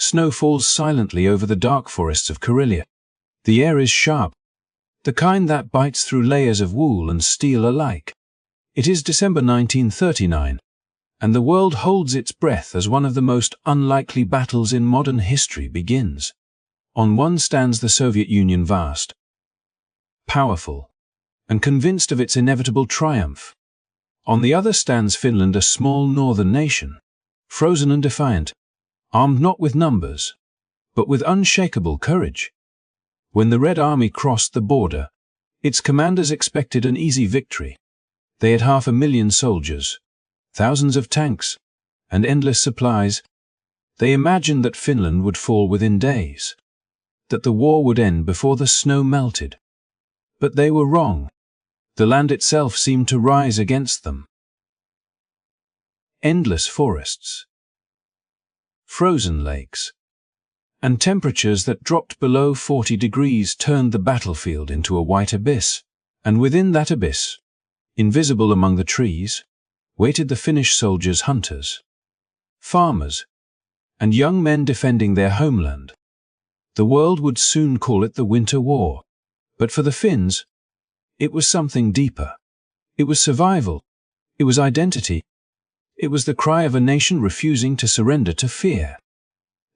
Snow falls silently over the dark forests of Karelia. The air is sharp, the kind that bites through layers of wool and steel alike. It is December 1939, and the world holds its breath as one of the most unlikely battles in modern history begins. On one stands the Soviet Union, vast, powerful, and convinced of its inevitable triumph. On the other stands Finland, a small northern nation, frozen and defiant, armed not with numbers, but with unshakable courage. When the Red Army crossed the border, its commanders expected an easy victory. They had 500,000 soldiers, thousands of tanks, and endless supplies. They imagined that Finland would fall within days, that the war would end before the snow melted. But they were wrong. The land itself seemed to rise against them. Endless forests, frozen lakes, and temperatures that dropped below 40 degrees turned the battlefield into a white abyss, and within that abyss, invisible among the trees, waited the Finnish soldiers, hunters, farmers, and young men defending their homeland. The world would soon call it the Winter War, but for the Finns, it was something deeper. It was survival. It was identity. It was the cry of a nation refusing to surrender to fear.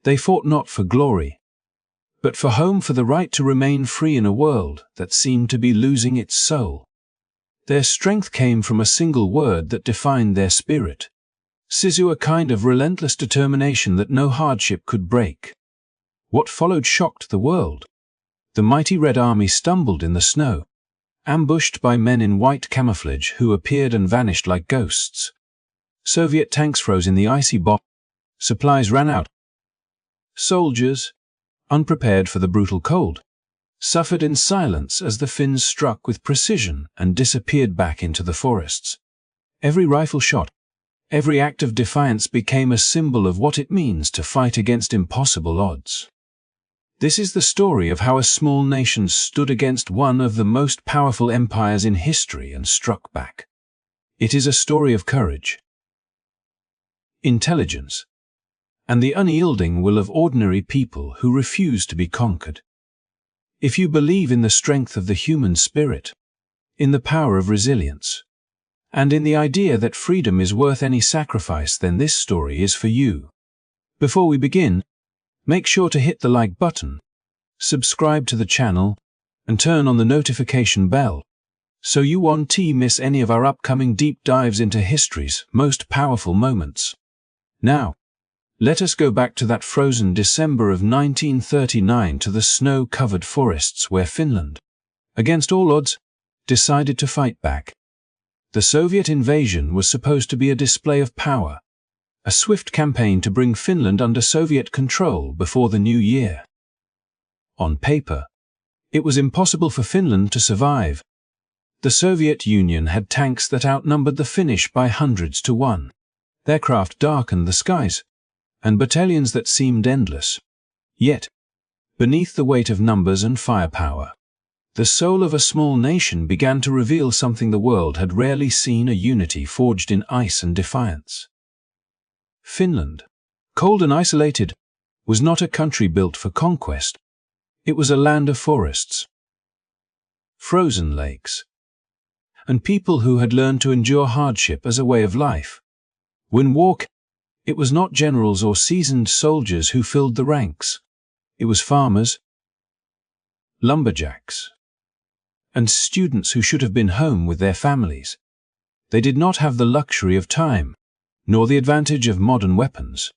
They fought not for glory, but for home, for the right to remain free in a world that seemed to be losing its soul. Their strength came from a single word that defined their spirit: sisu, a kind of relentless determination that no hardship could break. What followed shocked the world. The mighty Red Army stumbled in the snow, ambushed by men in white camouflage who appeared and vanished like ghosts. Soviet tanks froze in the icy bog. Supplies ran out. Soldiers, unprepared for the brutal cold, suffered in silence as the Finns struck with precision and disappeared back into the forests. Every rifle shot, every act of defiance became a symbol of what it means to fight against impossible odds. This is the story of how a small nation stood against one of the most powerful empires in history and struck back. It is a story of courage, intelligence, and the unyielding will of ordinary people who refuse to be conquered. If you believe in the strength of the human spirit, in the power of resilience, and in the idea that freedom is worth any sacrifice, then this story is for you. Before we begin, make sure to hit the like button, subscribe to the channel, and turn on the notification bell, so you won't miss any of our upcoming deep dives into history's most powerful moments. Now, let us go back to that frozen December of 1939, to the snow-covered forests where Finland, against all odds, decided to fight back. The Soviet invasion was supposed to be a display of power, a swift campaign to bring Finland under Soviet control before the new year. On paper, it was impossible for Finland to survive. The Soviet Union had tanks that outnumbered the Finnish by hundreds to one. Their craft darkened the skies, and battalions that seemed endless. Yet, beneath the weight of numbers and firepower, the soul of a small nation began to reveal something the world had rarely seen: a unity forged in ice and defiance. Finland, cold and isolated, was not a country built for conquest. It was a land of forests, frozen lakes, and people who had learned to endure hardship as a way of life. When war came, it was not generals or seasoned soldiers who filled the ranks. It was farmers, lumberjacks, and students who should have been home with their families. They did not have the luxury of time, nor the advantage of modern weapons.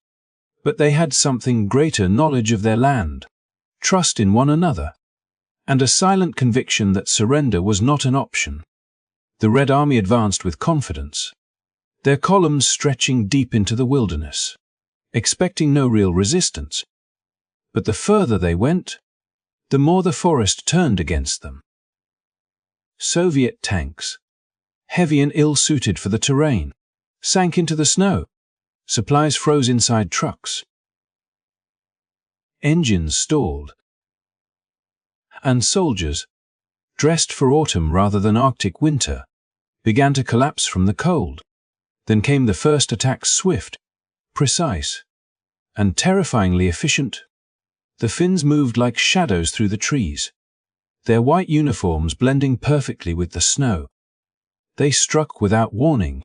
But they had something greater: knowledge of their land, trust in one another, and a silent conviction that surrender was not an option. The Red Army advanced with confidence, their columns stretching deep into the wilderness, expecting no real resistance. But the further they went, the more the forest turned against them. Soviet tanks, heavy and ill-suited for the terrain, sank into the snow. Supplies froze inside trucks. Engines stalled. And soldiers, dressed for autumn rather than Arctic winter, began to collapse from the cold. Then came the first attacks, swift, precise, and terrifyingly efficient. The Finns moved like shadows through the trees, their white uniforms blending perfectly with the snow. They struck without warning,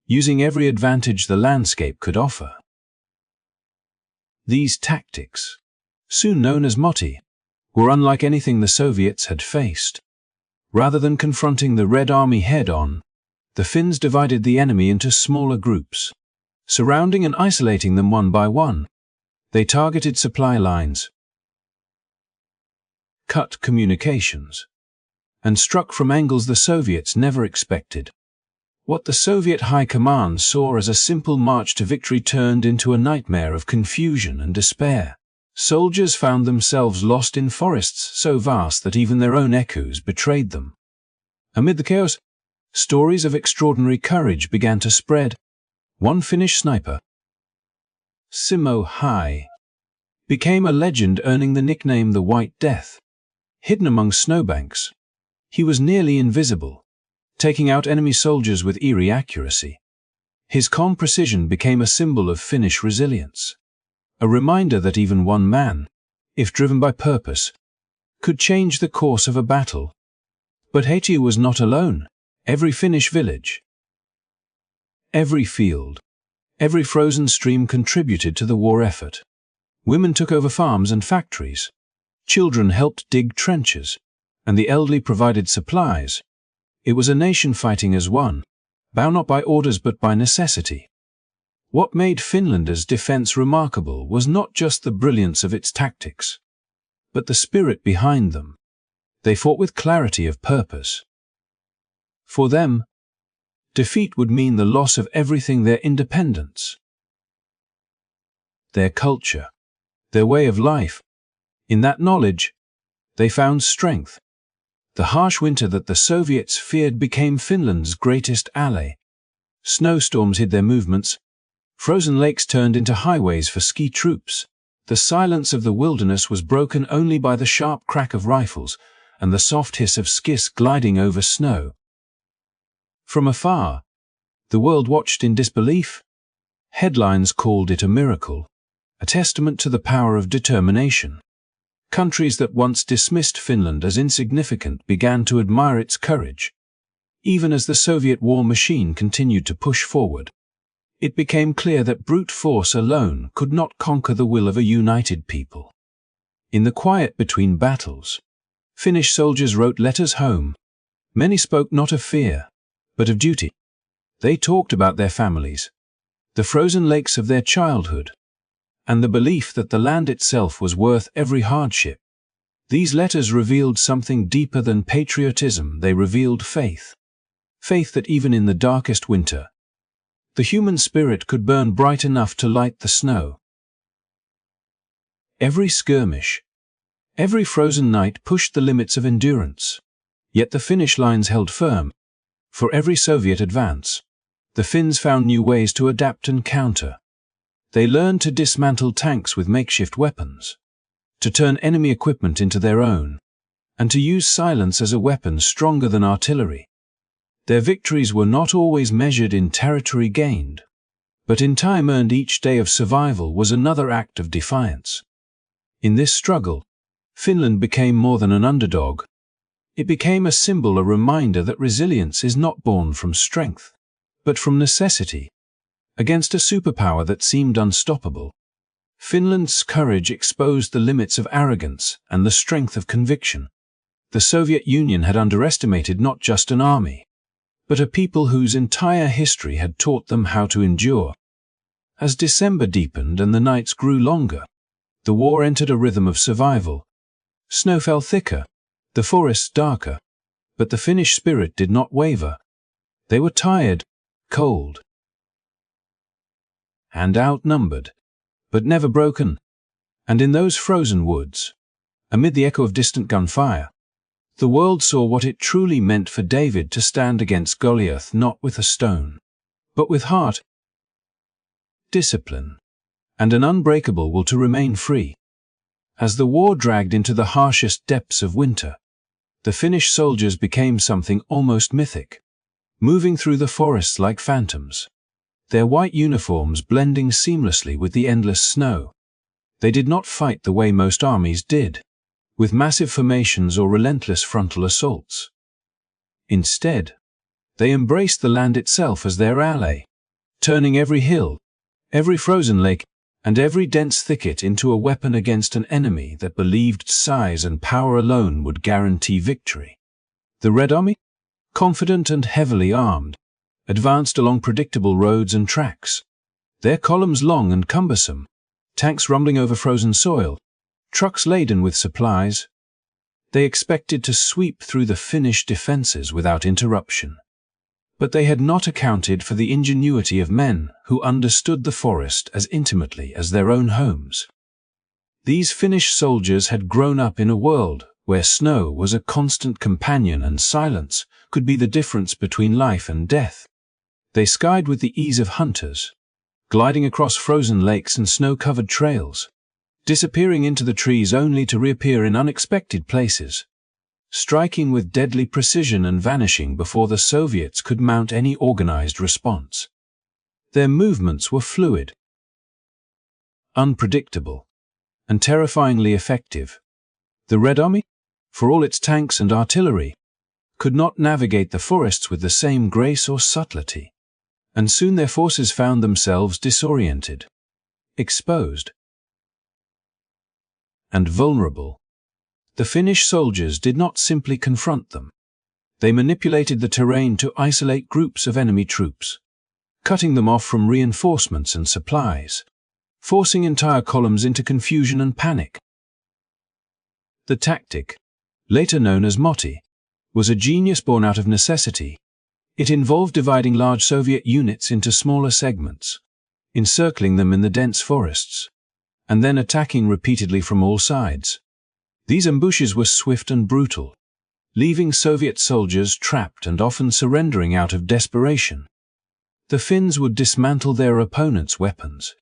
using every advantage the landscape could offer. These tactics, soon known as motti, were unlike anything the Soviets had faced. Rather than confronting the Red Army head-on, the Finns divided the enemy into smaller groups, surrounding and isolating them one by one. They targeted supply lines, cut communications, and struck from angles the Soviets never expected. What the Soviet High Command saw as a simple march to victory turned into a nightmare of confusion and despair. Soldiers found themselves lost in forests so vast that even their own echoes betrayed them. Amid the chaos, stories of extraordinary courage began to spread. One Finnish sniper, Simo Hai, became a legend, earning the nickname the White Death. Hidden among snowbanks, he was nearly invisible, taking out enemy soldiers with eerie accuracy. His calm precision became a symbol of Finnish resilience, a reminder that even one man, if driven by purpose, could change the course of a battle. But Haiti was not alone. Every Finnish village, every field, every frozen stream contributed to the war effort. Women took over farms and factories. Children helped dig trenches, and the elderly provided supplies. It was a nation fighting as one, bound not by orders but by necessity. What made Finland's defense remarkable was not just the brilliance of its tactics, but the spirit behind them. They fought with clarity of purpose. For them, defeat would mean the loss of everything: their independence, their culture, their way of life. In that knowledge, they found strength. The harsh winter that the Soviets feared became Finland's greatest ally. Snowstorms hid their movements. Frozen lakes turned into highways for ski troops. The silence of the wilderness was broken only by the sharp crack of rifles and the soft hiss of skis gliding over snow. From afar, the world watched in disbelief. Headlines called it a miracle, a testament to the power of determination. Countries that once dismissed Finland as insignificant began to admire its courage. Even as the Soviet war machine continued to push forward, it became clear that brute force alone could not conquer the will of a united people. In the quiet between battles, Finnish soldiers wrote letters home. Many spoke not of fear, but of duty. They talked about their families, the frozen lakes of their childhood, and the belief that the land itself was worth every hardship. These letters revealed something deeper than patriotism. They revealed faith. Faith that even in the darkest winter, the human spirit could burn bright enough to light the snow. Every skirmish, every frozen night pushed the limits of endurance. Yet the Finnish lines held firm. For every Soviet advance, the Finns found new ways to adapt and counter. They learned to dismantle tanks with makeshift weapons, to turn enemy equipment into their own, and to use silence as a weapon stronger than artillery. Their victories were not always measured in territory gained, but in time earned. Each day of survival was another act of defiance. In this struggle, Finland became more than an underdog. It became a symbol, a reminder that resilience is not born from strength, but from necessity. Against a superpower that seemed unstoppable, Finland's courage exposed the limits of arrogance and the strength of conviction. The Soviet Union had underestimated not just an army, but a people whose entire history had taught them how to endure. As December deepened and the nights grew longer, the war entered a rhythm of survival. Snow fell thicker, the forests darker, but the Finnish spirit did not waver. They were tired, cold, and outnumbered, but never broken. And in those frozen woods, amid the echo of distant gunfire, the world saw what it truly meant for David to stand against Goliath, not with a stone, but with heart, discipline, and an unbreakable will to remain free. As the war dragged into the harshest depths of winter, the Finnish soldiers became something almost mythic, moving through the forests like phantoms. their white uniforms blending seamlessly with the endless snow. They did not fight the way most armies did, with massive formations or relentless frontal assaults. Instead, they embraced the land itself as their ally, turning every hill, every frozen lake, and every dense thicket into a weapon against an enemy that believed size and power alone would guarantee victory. The Red Army, confident and heavily armed, advanced along predictable roads and tracks, their columns long and cumbersome, tanks rumbling over frozen soil, trucks laden with supplies. They expected to sweep through the Finnish defenses without interruption. But they had not accounted for the ingenuity of men who understood the forest as intimately as their own homes. These Finnish soldiers had grown up in a world where snow was a constant companion and silence could be the difference between life and death. They skied with the ease of hunters, gliding across frozen lakes and snow-covered trails, disappearing into the trees only to reappear in unexpected places, striking with deadly precision and vanishing before the Soviets could mount any organized response. Their movements were fluid, unpredictable, and terrifyingly effective. The Red Army, for all its tanks and artillery, could not navigate the forests with the same grace or subtlety, and soon their forces found themselves disoriented, exposed, and vulnerable. The Finnish soldiers did not simply confront them. They manipulated the terrain to isolate groups of enemy troops, cutting them off from reinforcements and supplies, forcing entire columns into confusion and panic. The tactic, later known as motti, was a genius born out of necessity. It involved dividing large Soviet units into smaller segments, encircling them in the dense forests, and then attacking repeatedly from all sides. These ambushes were swift and brutal, leaving Soviet soldiers trapped and often surrendering out of desperation. The Finns would dismantle their opponents' weapons,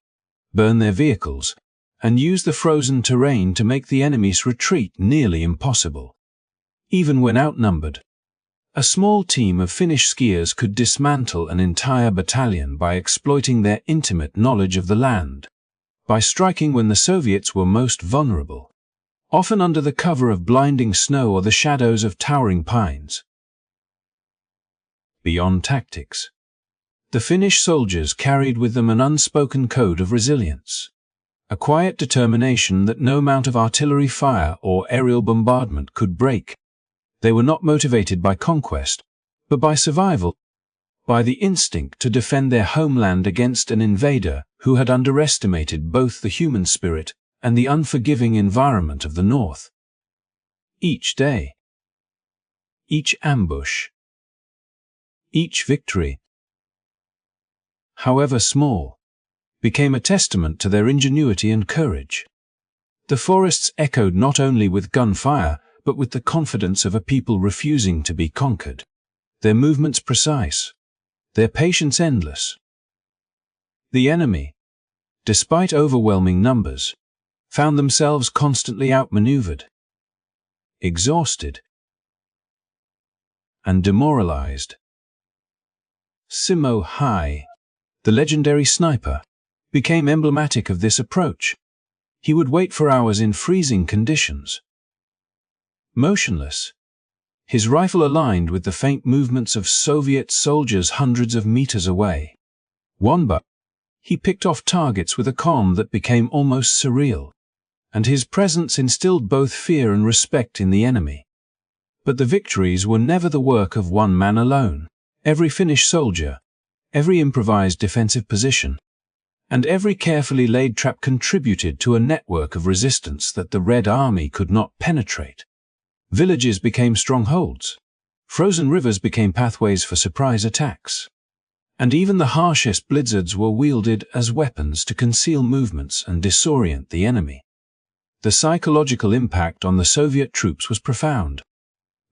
burn their vehicles, and use the frozen terrain to make the enemy's retreat nearly impossible. Even when outnumbered, a small team of Finnish skiers could dismantle an entire battalion by exploiting their intimate knowledge of the land, by striking when the Soviets were most vulnerable, often under the cover of blinding snow or the shadows of towering pines. Beyond tactics, the Finnish soldiers carried with them an unspoken code of resilience, a quiet determination that no amount of artillery fire or aerial bombardment could break. They were not motivated by conquest, but by survival, by the instinct to defend their homeland against an invader who had underestimated both the human spirit and the unforgiving environment of the North. Each day, each ambush, each victory, however small, became a testament to their ingenuity and courage. The forests echoed not only with gunfire, but with the confidence of a people refusing to be conquered, their movements precise, their patience endless. The enemy, despite overwhelming numbers, found themselves constantly outmaneuvered, exhausted, and demoralized. Simo Hai, the legendary sniper, became emblematic of this approach. He would wait for hours in freezing conditions, motionless, his rifle aligned with the faint movements of Soviet soldiers hundreds of meters away. One by one, he picked off targets with a calm that became almost surreal, and his presence instilled both fear and respect in the enemy. But the victories were never the work of one man alone. Every Finnish soldier, every improvised defensive position, and every carefully laid trap contributed to a network of resistance that the Red Army could not penetrate. Villages became strongholds, frozen rivers became pathways for surprise attacks, and even the harshest blizzards were wielded as weapons to conceal movements and disorient the enemy. The psychological impact on the Soviet troops was profound.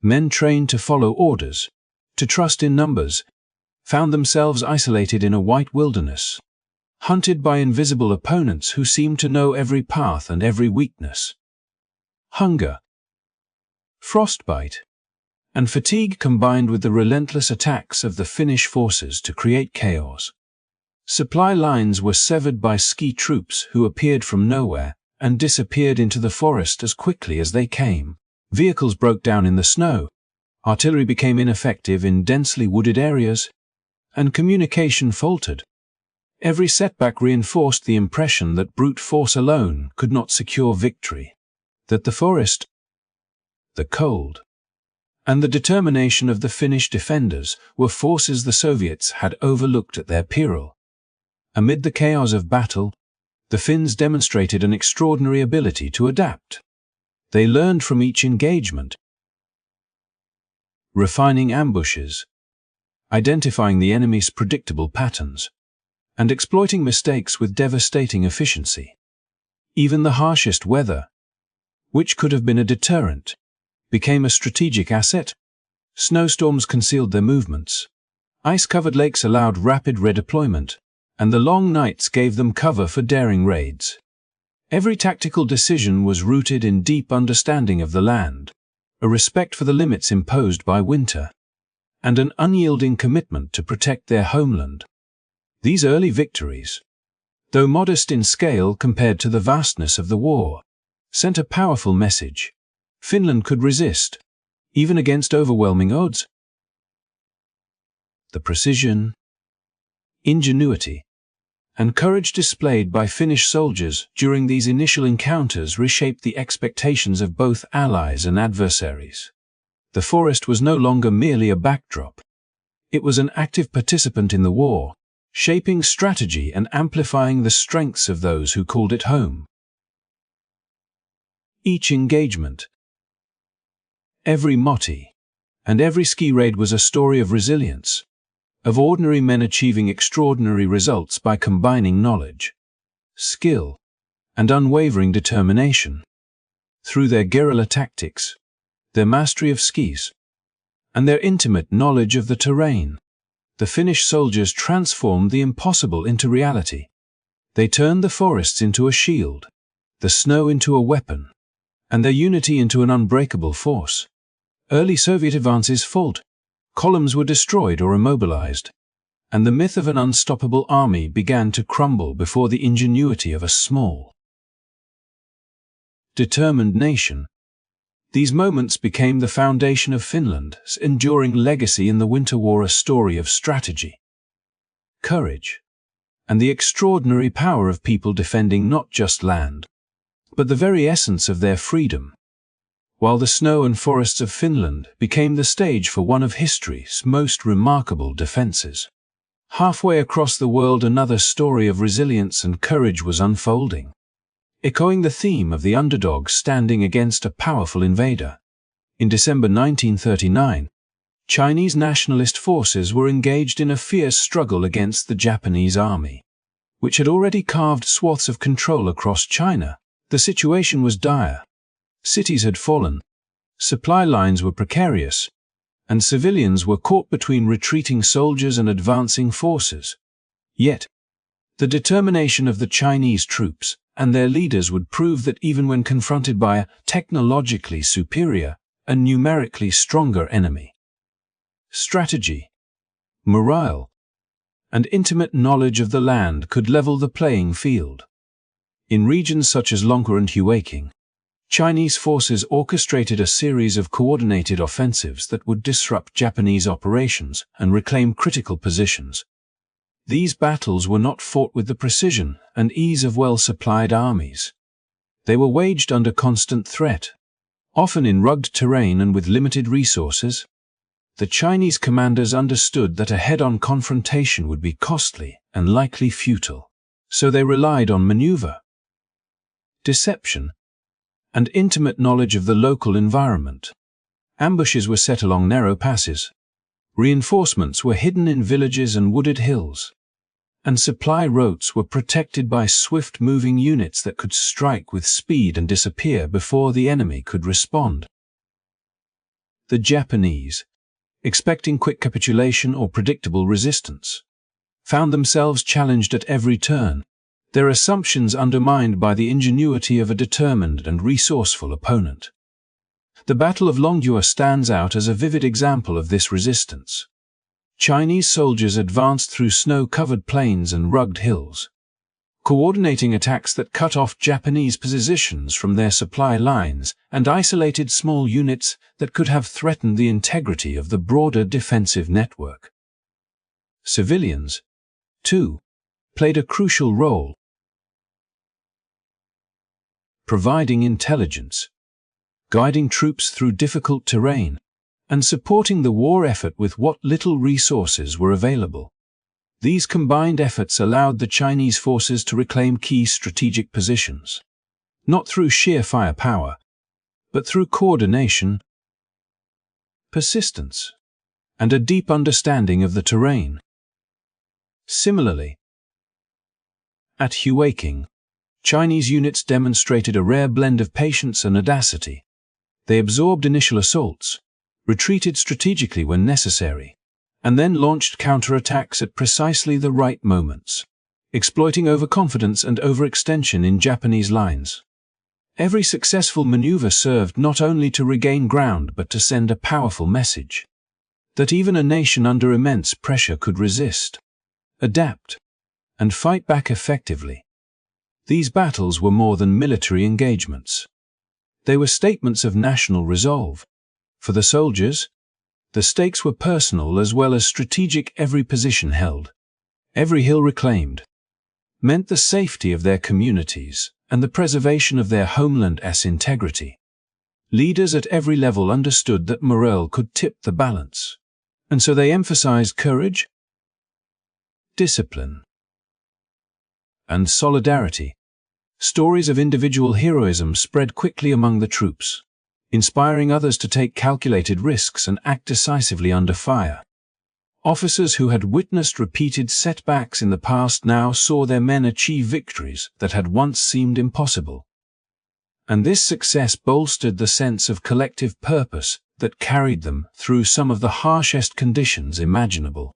Men trained to follow orders, to trust in numbers, found themselves isolated in a white wilderness, hunted by invisible opponents who seemed to know every path and every weakness. Hunger, frostbite, and fatigue combined with the relentless attacks of the Finnish forces to create chaos. Supply lines were severed by ski troops who appeared from nowhere and disappeared into the forest as quickly as they came. Vehicles broke down in the snow, artillery became ineffective in densely wooded areas, and communication faltered. Every setback reinforced the impression that brute force alone could not secure victory, that the forest, the cold, and the determination of the Finnish defenders were forces the Soviets had overlooked at their peril. Amid the chaos of battle, the Finns demonstrated an extraordinary ability to adapt. They learned from each engagement, refining ambushes, identifying the enemy's predictable patterns, and exploiting mistakes with devastating efficiency. Even the harshest weather, which could have been a deterrent, became a strategic asset. Snowstorms concealed their movements, ice-covered lakes allowed rapid redeployment, and the long nights gave them cover for daring raids. Every tactical decision was rooted in deep understanding of the land, a respect for the limits imposed by winter, and an unyielding commitment to protect their homeland. These early victories, though modest in scale compared to the vastness of the war, sent a powerful message. Finland could resist, even against overwhelming odds. The precision, ingenuity, and courage displayed by Finnish soldiers during these initial encounters reshaped the expectations of both allies and adversaries. The forest was no longer merely a backdrop. It was an active participant in the war, shaping strategy and amplifying the strengths of those who called it home. Each engagement, every motti, and every ski raid was a story of resilience, of ordinary men achieving extraordinary results by combining knowledge, skill, and unwavering determination. Through their guerrilla tactics, their mastery of skis, and their intimate knowledge of the terrain, the Finnish soldiers transformed the impossible into reality. They turned the forests into a shield, the snow into a weapon, and their unity into an unbreakable force. Early Soviet advances faltered, columns were destroyed or immobilized, and the myth of an unstoppable army began to crumble before the ingenuity of a small, determined nation. These moments became the foundation of Finland's enduring legacy in the Winter War, a story of strategy, courage, and the extraordinary power of people defending not just land, but the very essence of their freedom. While the snow and forests of Finland became the stage for one of history's most remarkable defenses. Halfway across the world, another story of resilience and courage was unfolding, echoing the theme of the underdog standing against a powerful invader. In December 1939, Chinese nationalist forces were engaged in a fierce struggle against the Japanese army, which had already carved swaths of control across China. The situation was dire. Cities had fallen, supply lines were precarious, and civilians were caught between retreating soldiers and advancing forces. Yet, the determination of the Chinese troops and their leaders would prove that even when confronted by a technologically superior and numerically stronger enemy, strategy, morale, and intimate knowledge of the land could level the playing field. In regions such as Longqua and Huaking, Chinese forces orchestrated a series of coordinated offensives that would disrupt Japanese operations and reclaim critical positions. These battles were not fought with the precision and ease of well-supplied armies. They were waged under constant threat, often in rugged terrain and with limited resources. The Chinese commanders understood that a head-on confrontation would be costly and likely futile, so they relied on maneuver, deception, and intimate knowledge of the local environment. Ambushes were set along narrow passes, reinforcements were hidden in villages and wooded hills, and supply routes were protected by swift-moving units that could strike with speed and disappear before the enemy could respond. The Japanese, expecting quick capitulation or predictable resistance, found themselves challenged at every turn, their assumptions undermined by the ingenuity of a determined and resourceful opponent. The Battle of Longqua stands out as a vivid example of this resistance. Chinese soldiers advanced through snow-covered plains and rugged hills, coordinating attacks that cut off Japanese positions from their supply lines and isolated small units that could have threatened the integrity of the broader defensive network. Civilians, too, played a crucial role, providing intelligence, guiding troops through difficult terrain, and supporting the war effort with what little resources were available. These combined efforts allowed the Chinese forces to reclaim key strategic positions, not through sheer firepower, but through coordination, persistence, and a deep understanding of the terrain. Similarly, at Huaking, Chinese units demonstrated a rare blend of patience and audacity. They absorbed initial assaults, retreated strategically when necessary, and then launched counterattacks at precisely the right moments, exploiting overconfidence and overextension in Japanese lines. Every successful maneuver served not only to regain ground but to send a powerful message that even a nation under immense pressure could resist, adapt, and fight back effectively. These battles were more than military engagements. They were statements of national resolve. For the soldiers, the stakes were personal as well as strategic. Every position held, every hill reclaimed, meant the safety of their communities and the preservation of their homeland's integrity. Leaders at every level understood that morale could tip the balance, and so they emphasized courage, discipline, and solidarity. Stories of individual heroism spread quickly among the troops, inspiring others to take calculated risks and act decisively under fire. Officers who had witnessed repeated setbacks in the past now saw their men achieve victories that had once seemed impossible. And this success bolstered the sense of collective purpose that carried them through some of the harshest conditions imaginable.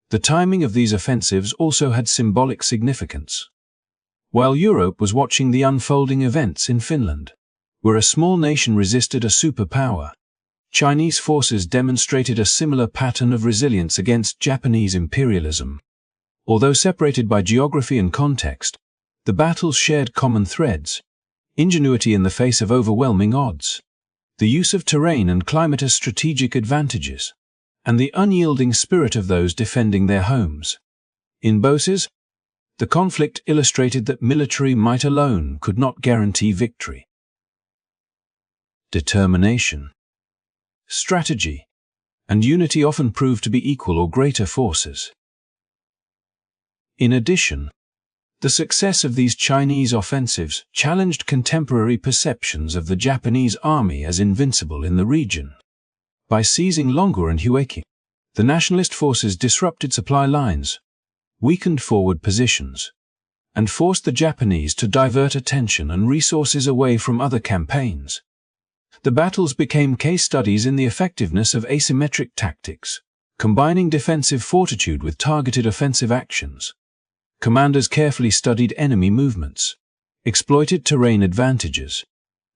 The timing of these offensives also had symbolic significance. While Europe was watching the unfolding events in Finland, where a small nation resisted a superpower, Chinese forces demonstrated a similar pattern of resilience against Japanese imperialism. Although separated by geography and context, the battles shared common threads: ingenuity in the face of overwhelming odds, the use of terrain and climate as strategic advantages, and the unyielding spirit of those defending their homes. In both, the conflict illustrated that military might alone could not guarantee victory. Determination, strategy, and unity often prove to be equal or greater forces. In addition, the success of these Chinese offensives challenged contemporary perceptions of the Japanese army as invincible in the region. By seizing Longgur and Huaking, the nationalist forces disrupted supply lines, weakened forward positions, and forced the Japanese to divert attention and resources away from other campaigns. The battles became case studies in the effectiveness of asymmetric tactics, combining defensive fortitude with targeted offensive actions. Commanders carefully studied enemy movements, exploited terrain advantages,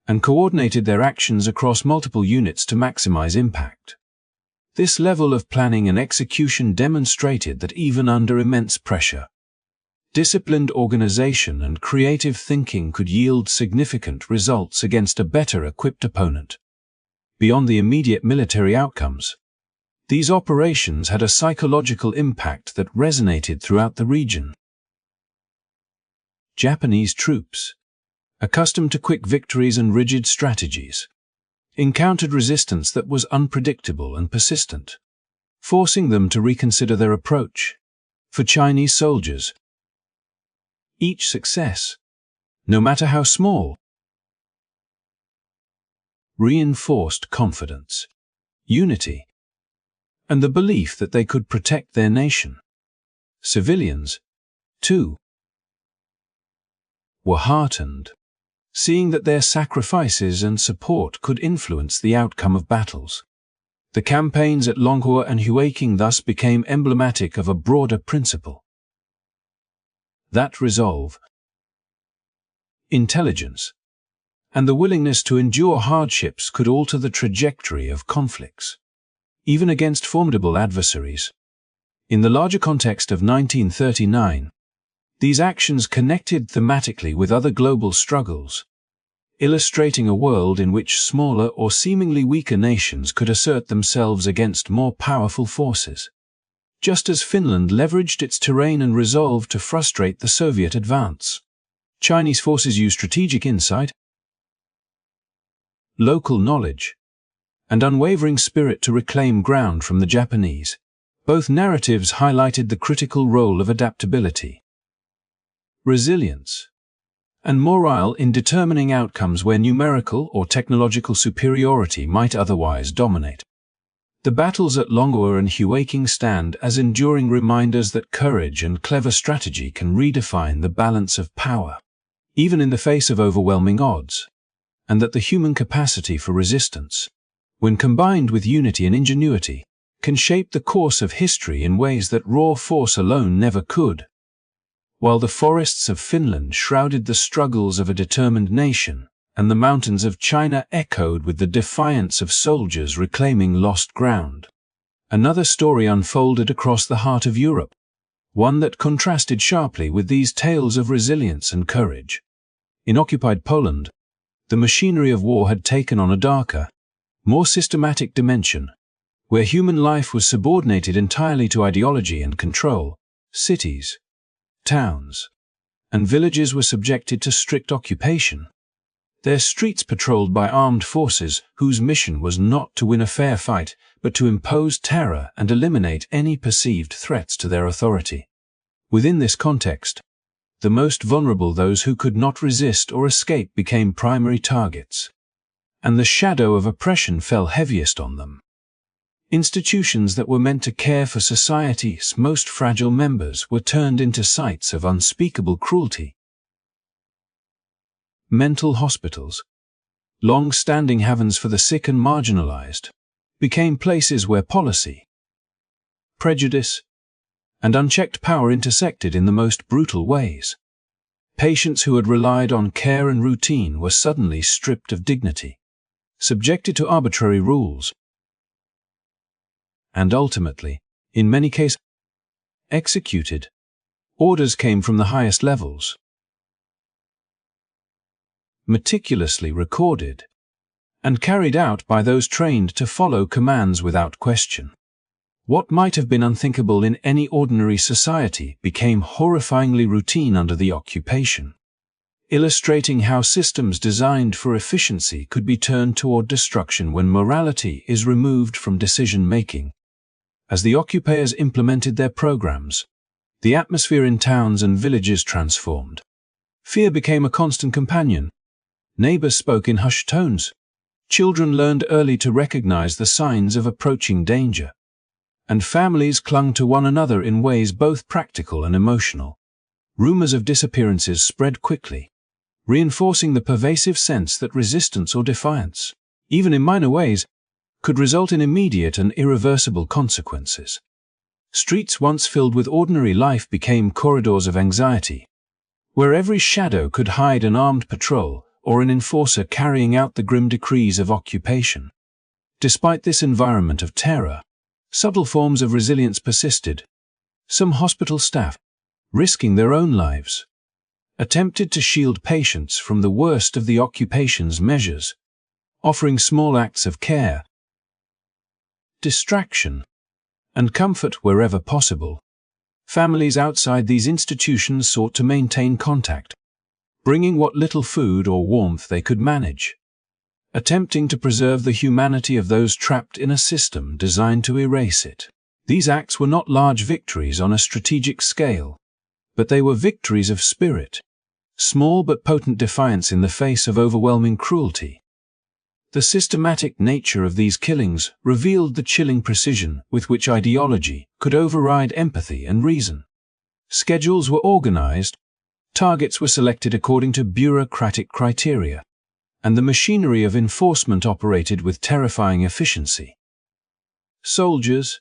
and coordinated their actions across multiple units to maximize impact. This level of planning and execution demonstrated that even under immense pressure, disciplined organization and creative thinking could yield significant results against a better-equipped opponent. Beyond the immediate military outcomes, these operations had a psychological impact that resonated throughout the region. Japanese troops, accustomed to quick victories and rigid strategies, encountered resistance that was unpredictable and persistent, forcing them to reconsider their approach. For Chinese soldiers, each success, no matter how small, reinforced confidence, unity, and the belief that they could protect their nation. Civilians, too, were heartened, seeing that their sacrifices and support could influence the outcome of battles. The campaigns at Longgur and Huaking thus became emblematic of a broader principle: that resolve, intelligence, and the willingness to endure hardships could alter the trajectory of conflicts, even against formidable adversaries. In the larger context of 1939, these actions connected thematically with other global struggles, illustrating a world in which smaller or seemingly weaker nations could assert themselves against more powerful forces. Just as Finland leveraged its terrain and resolve to frustrate the Soviet advance, Chinese forces used strategic insight, local knowledge, and unwavering spirit to reclaim ground from the Japanese. Both narratives highlighted the critical role of adaptability, resilience, and morale in determining outcomes where numerical or technological superiority might otherwise dominate. The battles at Longwa and Huaking stand as enduring reminders that courage and clever strategy can redefine the balance of power, even in the face of overwhelming odds, and that the human capacity for resistance, when combined with unity and ingenuity, can shape the course of history in ways that raw force alone never could. While the forests of Finland shrouded the struggles of a determined nation, and the mountains of China echoed with the defiance of soldiers reclaiming lost ground, another story unfolded across the heart of Europe, one that contrasted sharply with these tales of resilience and courage. In occupied Poland, the machinery of war had taken on a darker, more systematic dimension, where human life was subordinated entirely to ideology and control. Cities, towns, and villages were subjected to strict occupation, their streets patrolled by armed forces whose mission was not to win a fair fight, but to impose terror and eliminate any perceived threats to their authority. Within this context, the most vulnerable, those who could not resist or escape, became primary targets, and the shadow of oppression fell heaviest on them. Institutions that were meant to care for society's most fragile members were turned into sites of unspeakable cruelty. Mental hospitals, long-standing havens for the sick and marginalized, became places where policy, prejudice, and unchecked power intersected in the most brutal ways. Patients who had relied on care and routine were suddenly stripped of dignity, subjected to arbitrary rules, and ultimately, in many cases, executed. Orders came from the highest levels, meticulously recorded, and carried out by those trained to follow commands without question. What might have been unthinkable in any ordinary society became horrifyingly routine under the occupation, illustrating how systems designed for efficiency could be turned toward destruction when morality is removed from decision-making. As the occupiers implemented their programs, the atmosphere in towns and villages transformed. Fear became a constant companion. Neighbors spoke in hushed tones. Children learned early to recognize the signs of approaching danger, and families clung to one another in ways both practical and emotional. Rumors of disappearances spread quickly, reinforcing the pervasive sense that resistance or defiance, even in minor ways, could result in immediate and irreversible consequences. Streets once filled with ordinary life became corridors of anxiety, where every shadow could hide an armed patrol or an enforcer carrying out the grim decrees of occupation. Despite this environment of terror, subtle forms of resilience persisted. Some hospital staff, risking their own lives, attempted to shield patients from the worst of the occupation's measures, offering small acts of care, distraction, and comfort wherever possible. Families outside these institutions sought to maintain contact, bringing what little food or warmth they could manage, attempting to preserve the humanity of those trapped in a system designed to erase it. These acts were not large victories on a strategic scale, but they were victories of spirit, small but potent defiance in the face of overwhelming cruelty. The systematic nature of these killings revealed the chilling precision with which ideology could override empathy and reason. Schedules were organized, targets were selected according to bureaucratic criteria, and the machinery of enforcement operated with terrifying efficiency. Soldiers,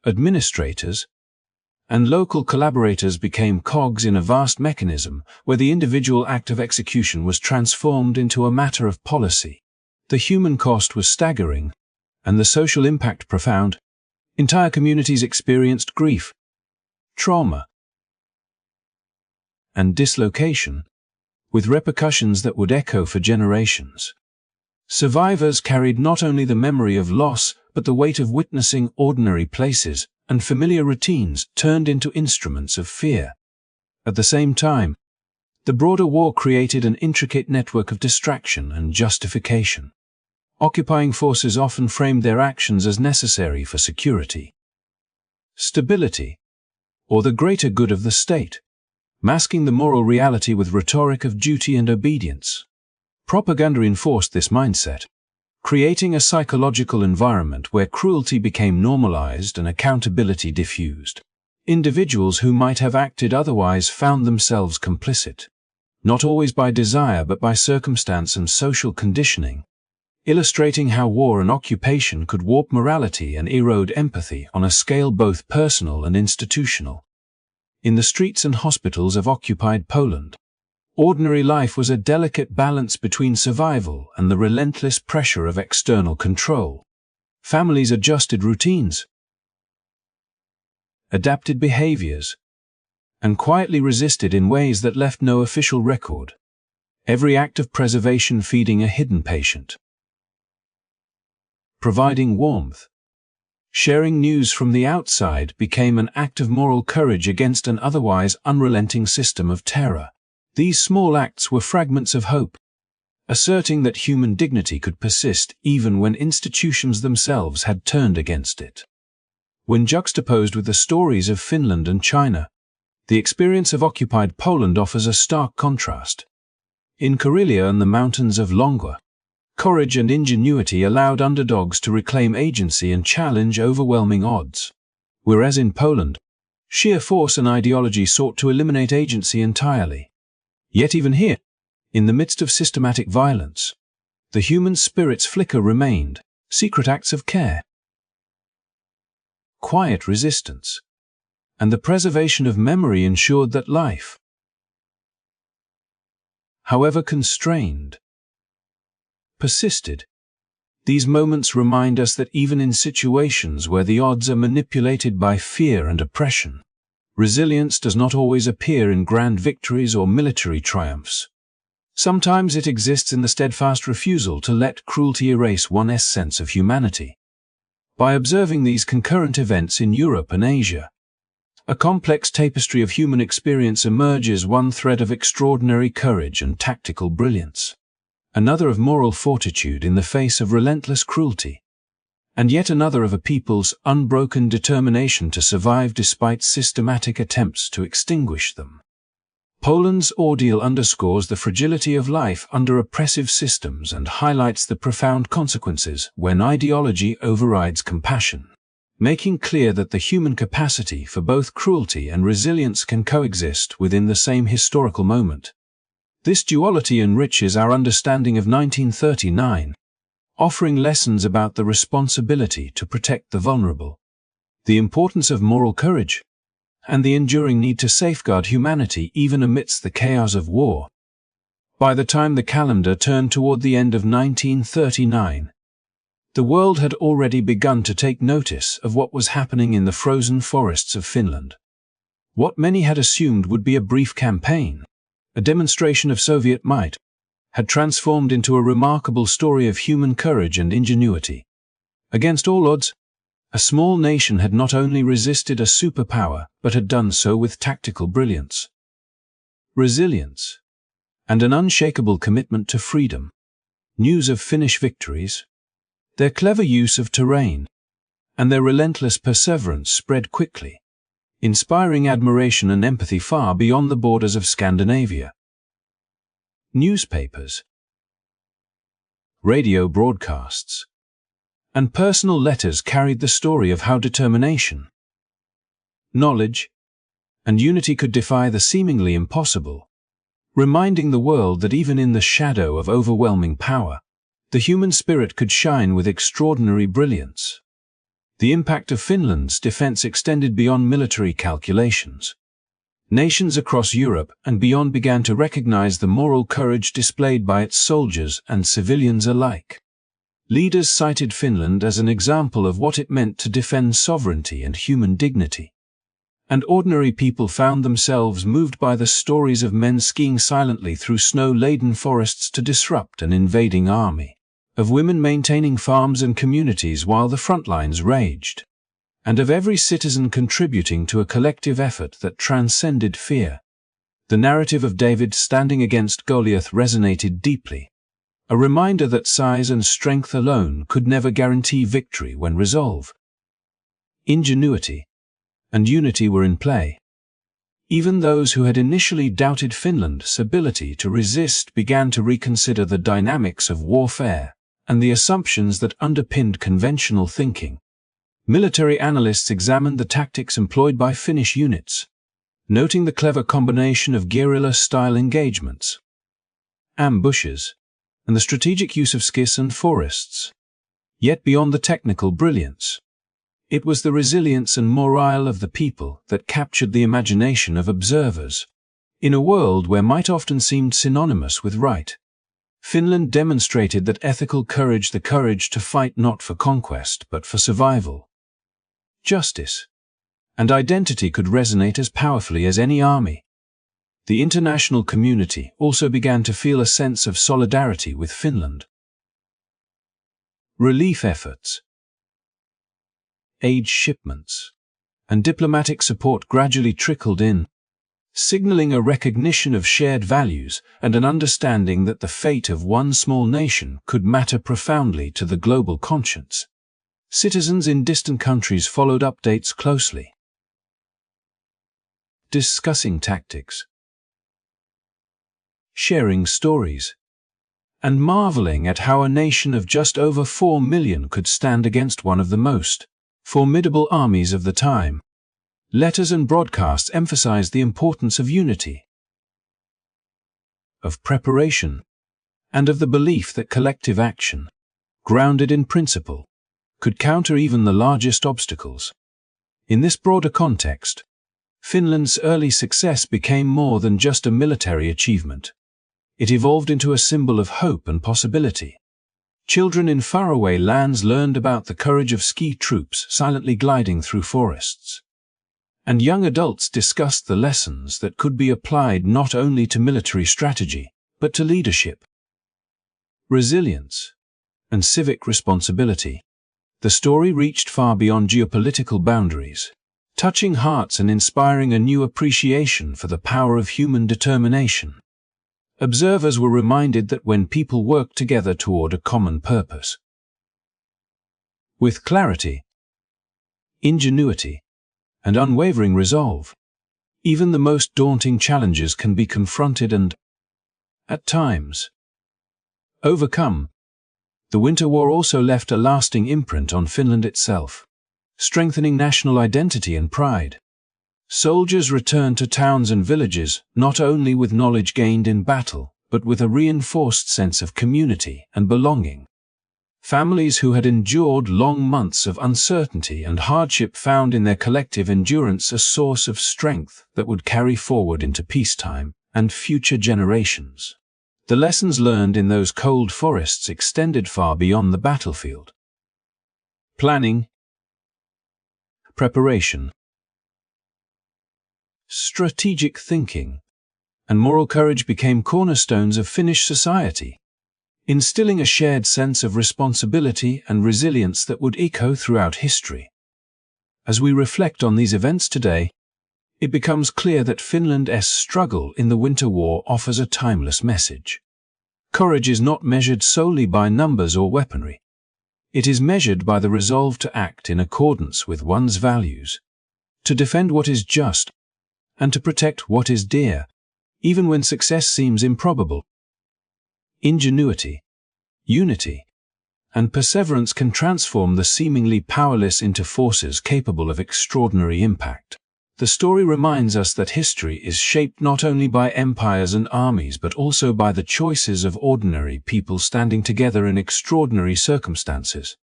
administrators, and local collaborators became cogs in a vast mechanism where the individual act of execution was transformed into a matter of policy. The human cost was staggering, and the social impact profound. Entire communities experienced grief, trauma, and dislocation, with repercussions that would echo for generations. Survivors carried not only the memory of loss, but the weight of witnessing ordinary places and familiar routines turned into instruments of fear. At the same time, the broader war created an intricate network of distraction and justification. Occupying forces often framed their actions as necessary for security, stability, or the greater good of the state, masking the moral reality with rhetoric of duty and obedience. Propaganda reinforced this mindset, creating a psychological environment where cruelty became normalized and accountability diffused. Individuals who might have acted otherwise found themselves complicit, not always by desire but by circumstance and social conditioning, illustrating how war and occupation could warp morality and erode empathy on a scale both personal and institutional. In the streets and hospitals of occupied Poland, ordinary life was a delicate balance between survival and the relentless pressure of external control. Families adjusted routines, adapted behaviors, and quietly resisted in ways that left no official record, every act of preservation feeding a hidden patient, providing warmth. Sharing news from the outside became an act of moral courage against an otherwise unrelenting system of terror. These small acts were fragments of hope, asserting that human dignity could persist even when institutions themselves had turned against it. When juxtaposed with the stories of Finland and China, the experience of occupied Poland offers a stark contrast. In Guerrilla and the mountains of Longwa, courage and ingenuity allowed underdogs to reclaim agency and challenge overwhelming odds, whereas in Poland, sheer force and ideology sought to eliminate agency entirely. Yet even here, in the midst of systematic violence, the human spirit's flicker remained, secret acts of care, quiet resistance, and the preservation of memory ensured that life, however constrained, persisted. These moments remind us that even in situations where the odds are manipulated by fear and oppression, resilience does not always appear in grand victories or military triumphs. Sometimes it exists in the steadfast refusal to let cruelty erase one's sense of humanity. By observing these concurrent events in Europe and Asia, a complex tapestry of human experience emerges, one thread of extraordinary courage and tactical brilliance, another of moral fortitude in the face of relentless cruelty, and yet another of a people's unbroken determination to survive despite systematic attempts to extinguish them. Poland's ordeal underscores the fragility of life under oppressive systems and highlights the profound consequences when ideology overrides compassion, making clear that the human capacity for both cruelty and resilience can coexist within the same historical moment. This duality enriches our understanding of 1939, offering lessons about the responsibility to protect the vulnerable, the importance of moral courage, and the enduring need to safeguard humanity even amidst the chaos of war. By the time the calendar turned toward the end of 1939, the world had already begun to take notice of what was happening in the frozen forests of Finland. What many had assumed would be a brief campaign, a demonstration of Soviet might, had transformed into a remarkable story of human courage and ingenuity. Against all odds, a small nation had not only resisted a superpower, but had done so with tactical brilliance, resilience, and an unshakable commitment to freedom. News of Finnish victories, their clever use of terrain, and their relentless perseverance spread quickly, inspiring admiration and empathy far beyond the borders of Scandinavia. Newspapers, radio broadcasts, and personal letters carried the story of how determination, knowledge, and unity could defy the seemingly impossible, reminding the world that even in the shadow of overwhelming power, the human spirit could shine with extraordinary brilliance. The impact of Finland's defense extended beyond military calculations. Nations across Europe and beyond began to recognize the moral courage displayed by its soldiers and civilians alike. Leaders cited Finland as an example of what it meant to defend sovereignty and human dignity. And ordinary people found themselves moved by the stories of men skiing silently through snow-laden forests to disrupt an invading army, of women maintaining farms and communities while the front lines raged, and of every citizen contributing to a collective effort that transcended fear. The narrative of David standing against Goliath resonated deeply, a reminder that size and strength alone could never guarantee victory when resolve, ingenuity, and unity were in play. Even those who had initially doubted Finland's ability to resist began to reconsider the dynamics of warfare and the assumptions that underpinned conventional thinking. Military analysts examined the tactics employed by Finnish units, noting the clever combination of guerrilla-style engagements, ambushes, and the strategic use of skies and forests. Yet beyond the technical brilliance, it was the resilience and morale of the people that captured the imagination of observers. In a world where might often seemed synonymous with right, Finland demonstrated that ethical courage, the courage to fight not for conquest but for survival, justice, and identity could resonate as powerfully as any army. The international community also began to feel a sense of solidarity with Finland. Relief efforts, aid shipments, and diplomatic support gradually trickled in, signaling a recognition of shared values and an understanding that the fate of one small nation could matter profoundly to the global conscience. Citizens in distant countries followed updates closely, discussing tactics, sharing stories, and marveling at how a nation of just over 4 million could stand against one of the most formidable armies of the time. Letters and broadcasts emphasized the importance of unity, of preparation, and of the belief that collective action, grounded in principle, could counter even the largest obstacles. In this broader context, Finland's early success became more than just a military achievement. It evolved into a symbol of hope and possibility. Children in faraway lands learned about the courage of ski troops silently gliding through forests, and young adults discussed the lessons that could be applied not only to military strategy, but to leadership, resilience, and civic responsibility. The story reached far beyond geopolitical boundaries, touching hearts and inspiring a new appreciation for the power of human determination. Observers were reminded that when people work together toward a common purpose, with clarity, ingenuity, and unwavering resolve, even the most daunting challenges can be confronted and, at times, overcome. The Winter War also left a lasting imprint on Finland itself, strengthening national identity and pride. Soldiers returned to towns and villages not only with knowledge gained in battle, but with a reinforced sense of community and belonging. Families who had endured long months of uncertainty and hardship found in their collective endurance a source of strength that would carry forward into peacetime and future generations. The lessons learned in those cold forests extended far beyond the battlefield. Planning, preparation, strategic thinking, and moral courage became cornerstones of Finnish society, instilling a shared sense of responsibility and resilience that would echo throughout history. As we reflect on these events today, it becomes clear that Finland's struggle in the Winter War offers a timeless message. Courage is not measured solely by numbers or weaponry. It is measured by the resolve to act in accordance with one's values, to defend what is just, and to protect what is dear, even when success seems improbable. Ingenuity, unity, and perseverance can transform the seemingly powerless into forces capable of extraordinary impact. The story reminds us that history is shaped not only by empires and armies but also by the choices of ordinary people standing together in extraordinary circumstances.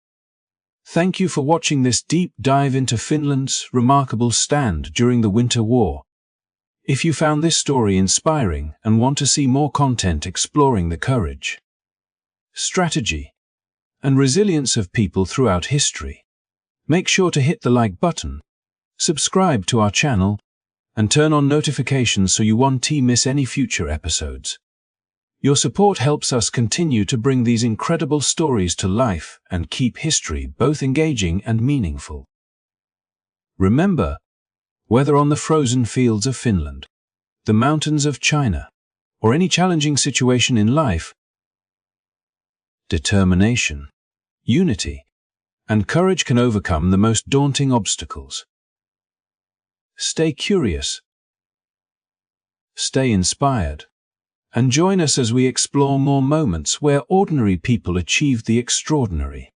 Thank you for watching this deep dive into Finland's remarkable stand during the Winter War. If you found this story inspiring and want to see more content exploring the courage, strategy, and resilience of people throughout history. Make sure to hit the like button, subscribe to our channel, and turn on notifications so you won't miss any future episodes. Your support helps us continue to bring these incredible stories to life and keep history both engaging and meaningful. Remember, whether on the frozen fields of Finland, the mountains of China, or any challenging situation in life, determination, unity, and courage can overcome the most daunting obstacles. Stay curious, stay inspired, and join us as we explore more moments where ordinary people achieved the extraordinary.